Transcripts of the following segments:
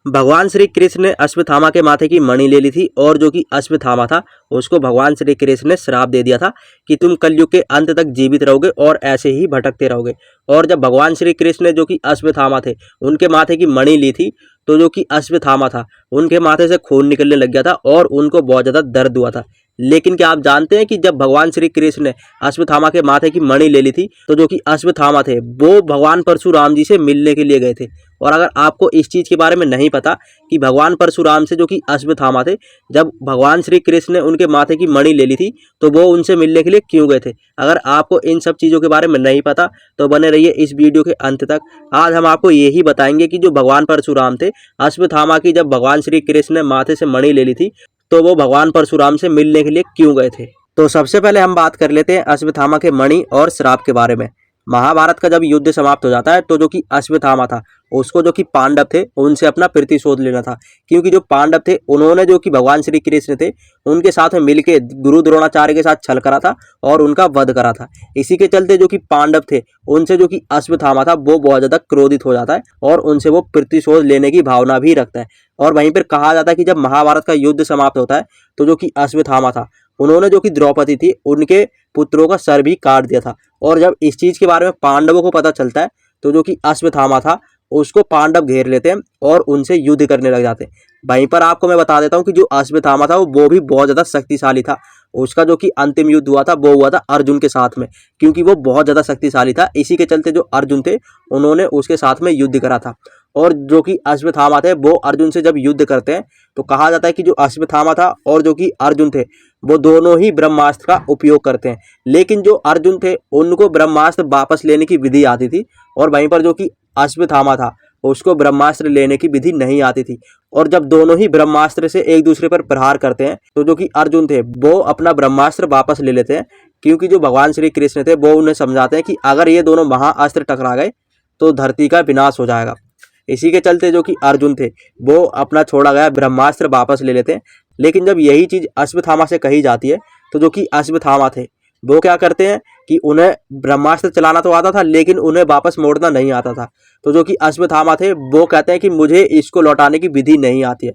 भगवान श्री कृष्ण ने अश्वत्थामा के माथे की मणि ले ली थी और जो कि अश्वत्थामा था उसको भगवान श्री कृष्ण ने श्राप दे दिया था कि तुम कलयुग के अंत तक जीवित रहोगे और ऐसे ही भटकते रहोगे। और जब भगवान श्री कृष्ण ने जो कि अश्वत्थामा थे उनके माथे की मणि ली थी तो जो कि अश्वत्थामा था उनके माथे से खून निकलने लग गया था और उनको बहुत ज़्यादा दर्द हुआ था। लेकिन क्या आप जानते हैं कि जब भगवान श्री कृष्ण ने अश्वत्थामा के माथे की मणि ले ली थी तो जो कि अश्वत्थामा थे वो भगवान परशुराम जी से मिलने के लिए गए थे। और अगर आपको इस चीज़ के बारे में नहीं पता कि भगवान परशुराम से जो कि अश्वत्थामा थे जब भगवान श्री कृष्ण ने उनके माथे की मणि ले ली थी तो वो उनसे मिलने के लिए क्यों गए थे, अगर आपको इन सब चीज़ों के बारे में नहीं पता तो बने रहिए इस वीडियो के अंत तक। आज हम आपको यही बताएंगे कि जो भगवान परशुराम थे अश्वत्थामा की जब भगवान श्री कृष्ण ने माथे से मणि ले ली थी तो वो भगवान परशुराम से मिलने के लिए क्यों गए थे। तो सबसे पहले हम बात कर लेते हैं अश्वत्थामा के मणि और श्राप के बारे में। महाभारत का जब युद्ध समाप्त हो जाता है तो जो कि अश्वत्थामा था उसको जो कि पांडव थे उनसे अपना प्रतिशोध लेना था, क्योंकि जो पांडव थे उन्होंने जो कि भगवान श्री कृष्ण थे उनके साथ में मिलके गुरु द्रोणाचार्य के साथ छल करा था और उनका वध करा था। इसी के चलते जो कि पांडव थे उनसे जो कि अश्वत्थामा था वो बहुत ज्यादा क्रोधित हो जाता है और उनसे वो प्रतिशोध लेने की भावना भी रखता है। और वहीं पर कहा जाता है कि जब महाभारत का युद्ध समाप्त होता है तो जो कि अश्वत्थामा था उन्होंने जो कि द्रौपदी थी उनके पुत्रों का सर भी काट दिया था। और जब इस चीज के बारे में पांडवों को पता चलता है तो जो कि अश्वत्थामा था उसको पांडव घेर लेते हैं और उनसे युद्ध करने लग जाते हैं। वहीं पर आपको मैं बता देता हूँ कि जो अश्वत्थामा था वो भी बहुत ज्यादा शक्तिशाली था। उसका जो कि अंतिम युद्ध हुआ था वो हुआ था अर्जुन के साथ में, क्योंकि वो बहुत ज्यादा शक्तिशाली था। इसी के चलते जो अर्जुन थे उन्होंने उसके साथ में युद्ध करा था। और जो कि अश्वत्थामा थे वो अर्जुन से जब युद्ध करते हैं तो कहा जाता है कि जो अश्वत्थामा था और जो कि अर्जुन थे वो दोनों ही ब्रह्मास्त्र का उपयोग करते हैं। लेकिन जो अर्जुन थे उनको ब्रह्मास्त्र वापस लेने की विधि आती थी और वहीं पर जो कि अश्वत्थामा था उसको ब्रह्मास्त्र लेने की विधि नहीं आती थी। और जब दोनों ही ब्रह्मास्त्र से एक दूसरे पर प्रहार करते हैं तो जो कि अर्जुन थे वो अपना ब्रह्मास्त्र वापस ले लेते हैं, क्योंकि जो भगवान श्री कृष्ण थे वो उन्हें समझाते हैं कि अगर ये दोनों महाअस्त्र टकरा गए तो धरती का विनाश हो जाएगा। इसी के चलते जो कि अर्जुन थे वो अपना छोड़ा गया ब्रह्मास्त्र वापस ले लेते हैं। लेकिन जब यही चीज अश्वत्थामा से कही जाती है तो जो कि अश्वत्थामा थे वो क्या करते हैं कि उन्हें ब्रह्मास्त्र चलाना तो आता था लेकिन उन्हें वापस मोड़ना नहीं आता था। तो जो कि अश्वत्थामा थे वो कहते हैं कि मुझे इसको लौटाने की विधि नहीं आती है।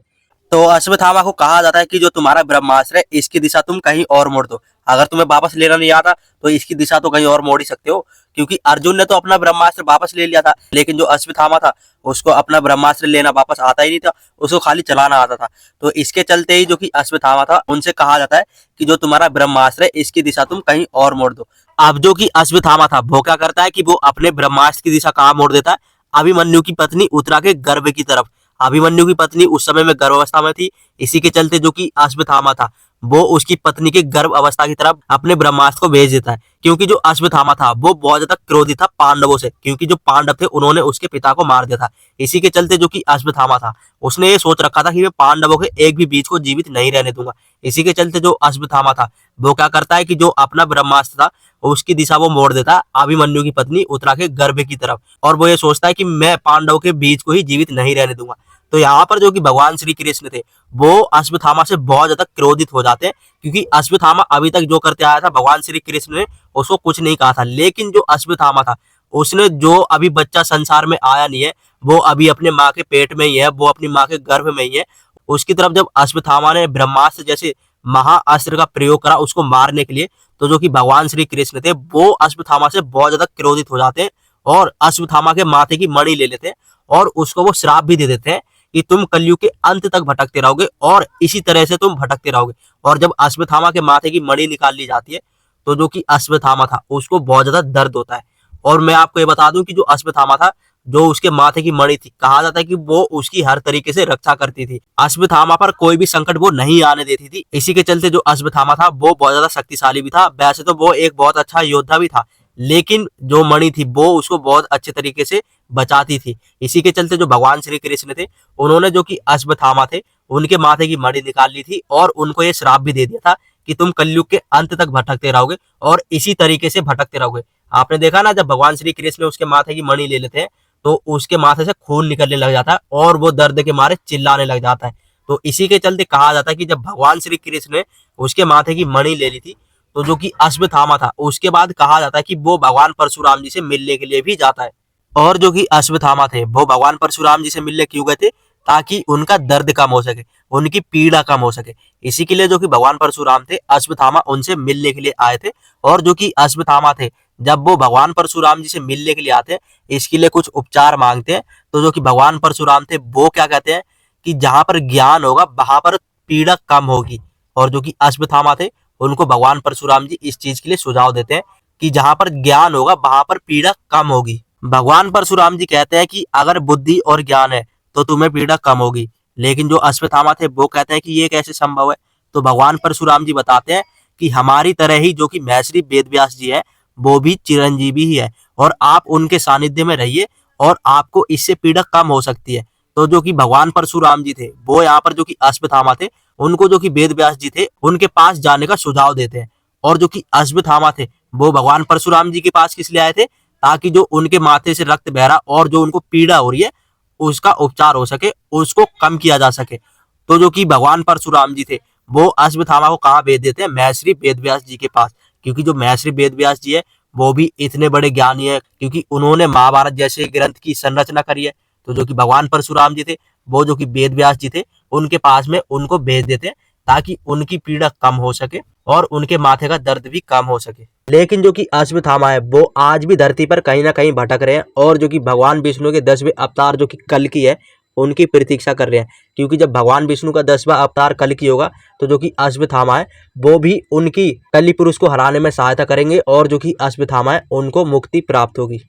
तो अश्वत्थामा को कहा जाता है कि जो तुम्हारा ब्रह्मास्त्र है इसकी दिशा तुम कहीं और मोड़ दो। अगर तुम्हें वापस लेना नहीं आता तो इसकी दिशा तो कहीं और मोड़ ही सकते हो, क्योंकि अर्जुन ने तो अपना ब्रह्मास्त्र वापस ले लिया था लेकिन जो अश्वत्थामा था उसको अपना ब्रह्मास्त्र लेना वापस आता ही नहीं था, उसको खाली चलाना आता था। तो इसके चलते ही जो कि अश्वत्थामा था उनसे कहा जाता है कि जो तुम्हारा ब्रह्मास्त्र है इसकी दिशा तुम कहीं और मोड़ दो। अब जो कि अश्वत्थामा था वो क्या करता है कि वो अपने ब्रह्मास्त्र की दिशा कहाँ मोड़ देता है, अभिमन्यु की पत्नी उत्तरा के गर्भ की तरफ। अभिमन्यु की पत्नी उस समय में गर्भावस्था में थी, इसी के चलते जो कि अश्वत्थामा था वो उसकी पत्नी के गर्भ अवस्था की तरफ अपने ब्रह्मास्त्र को भेज देता है। क्योंकि जो अश्वत्थामा था वो बहुत ज्यादा क्रोधित था पांडवों से, क्योंकि जो पांडव थे उन्होंने उसके पिता को मार दिया था। इसी के चलते जो कि अश्वत्थामा था उसने ये सोच रखा था कि मैं पांडवों के एक भी बीज को जीवित नहीं रहने दूंगा। इसी के चलते जो अश्वत्थामा था वो क्या करता है कि जो अपना ब्रह्मास्त्र था उसकी दिशा वो मोड़ देता है अभिमन्यु की पत्नी उत्तरा के गर्भ की तरफ, और वो ये सोचता है कि मैं पांडवों के बीज को ही जीवित नहीं रहने दूंगा। तो यहाँ पर जो कि भगवान श्री कृष्ण थे वो अश्वत्थामा से बहुत ज्यादा क्रोधित हो जाते हैं, क्योंकि अश्वत्थामा अभी तक जो करते आया था भगवान श्री कृष्ण ने उसको कुछ नहीं कहा था। लेकिन जो अश्वत्थामा था उसने जो अभी बच्चा संसार में आया नहीं है वो अभी अपने माँ के पेट में ही है, वो अपनी माँ के गर्भ में ही है, उसकी तरफ जब अश्वत्थामा ने ब्रह्मास्त्र जैसे महाअस्त्र का प्रयोग करा उसको मारने के लिए, तो जो कि भगवान श्री कृष्ण थे वो अश्वत्थामा से बहुत ज्यादा क्रोधित हो जाते हैं और अश्वत्थामा के माथे की मणि ले लेते हैं और उसको वो श्राप भी दे देते हैं कि तुम कलयुग के अंत तक भटकते रहोगे और इसी तरह से तुम भटकते रहोगे। और जब अश्वत्थामा के माथे की मणि निकाल ली जाती है तो जो कि अश्वत्थामा था उसको बहुत ज्यादा दर्द होता है। और मैं आपको ये बता दूं कि जो अश्वत्थामा था जो उसके माथे की मणि थी कहा जाता है कि वो उसकी हर तरीके से रक्षा करती थी, अश्वत्थामा पर कोई भी संकट वो नहीं आने देती थी। इसी के चलते जो अश्वत्थामा था वो बहुत ज्यादा शक्तिशाली भी था। वैसे तो वो एक बहुत अच्छा योद्धा भी था, लेकिन जो मणि थी वो उसको बहुत अच्छे तरीके से बचाती थी। इसी के चलते जो भगवान श्री कृष्ण थे उन्होंने जो कि अश्वत्थामा थे उनके माथे की मणि निकाल ली थी और उनको ये श्राप भी दे दिया था कि तुम कलयुग के अंत तक भटकते रहोगे और इसी तरीके से भटकते रहोगे। आपने देखा ना जब भगवान श्री कृष्ण उसके माथे की मणि ले लेते हैं तो उसके माथे से खून निकलने लग जाता है और वो दर्द के मारे चिल्लाने लग जाता है। तो इसी के चलते कहा जाता है कि जब भगवान श्री कृष्ण ने उसके माथे की मणि ले ली थी तो जो कि अश्वत्थामा था उसके बाद कहा जाता है कि वो भगवान परशुराम जी से मिलने के लिए भी जाता है। और जो कि अश्वत्थामा थे वो भगवान परशुराम जी से मिलने क्यों गए थे, ताकि उनका दर्द कम हो सके, उनकी पीड़ा कम हो सके। इसी के लिए जो कि भगवान परशुराम थे, अश्वत्थामा उनसे मिलने के लिए आए थे। और जो कि अश्वत्थामा थे, जब वो भगवान परशुराम जी से मिलने के लिए आते हैं, इसके लिए कुछ उपचार मांगते हैं, तो जो कि भगवान परशुराम थे वो क्या कहते हैं कि जहां पर ज्ञान होगा वहां पर पीड़ा कम होगी। और जो कि अश्वत्थामा थे, उनको भगवान परशुराम जी इस चीज के लिए सुझाव देते हैं कि जहां पर ज्ञान होगा वहां पर पीड़ा कम होगी। भगवान परशुराम जी कहते हैं कि अगर बुद्धि और ज्ञान है तो तुम्हें पीड़ा कम होगी। लेकिन जो अश्वत्थामा थे वो कहते हैं कि ये कैसे संभव है। तो भगवान परशुराम जी बताते हैं कि हमारी तरह ही जो कि महर्षि वेदव्यास जी है वो भी चिरंजीवी ही है, और आप उनके सानिध्य में रहिए और आपको इससे पीड़ा कम हो सकती है। तो जो कि भगवान परशुराम जी थे वो यहाँ पर जो कि अश्वत्थामा थे उनको जो कि वेदव्यास जी थे उनके पास जाने का सुझाव देते हैं। और जो कि अश्वत्थामा थे वो भगवान परशुराम जी के पास किस लिए आए थे, ताकि जो उनके माथे से रक्त बह रहा और जो उनको पीड़ा हो रही है उसका उपचार हो सके, उसको कम किया जा सके। तो जो कि भगवान परशुराम जी थे वो अश्वत्थामा को कहाँ भेज देते हैं, महर्षि वेदव्यास जी के पास। क्योंकि जो महर्षि वेदव्यास जी है वो भी इतने बड़े ज्ञानी है, क्योंकि उन्होंने महाभारत जैसे ग्रंथ की संरचना करी है। तो जो कि भगवान परशुराम जी थे वो जो कि वेदव्यास जी थे उनके पास में उनको भेज देते हैं, ताकि उनकी पीड़ा कम हो सके और उनके माथे का दर्द भी कम हो सके। लेकिन जो कि अश्वत्थामा है वो आज भी धरती पर कहीं ना कहीं भटक रहे हैं, और जो कि भगवान विष्णु के 10वें अवतार जो कि कल्कि है उनकी प्रतीक्षा कर रहे हैं। क्योंकि जब भगवान विष्णु का 10वां अवतार कल्कि होगा तो जो कि अश्वत्थामा है वो भी उनकी कलि पुरुष को हराने में सहायता करेंगे, और जो कि अश्वत्थामा है उनको मुक्ति प्राप्त होगी।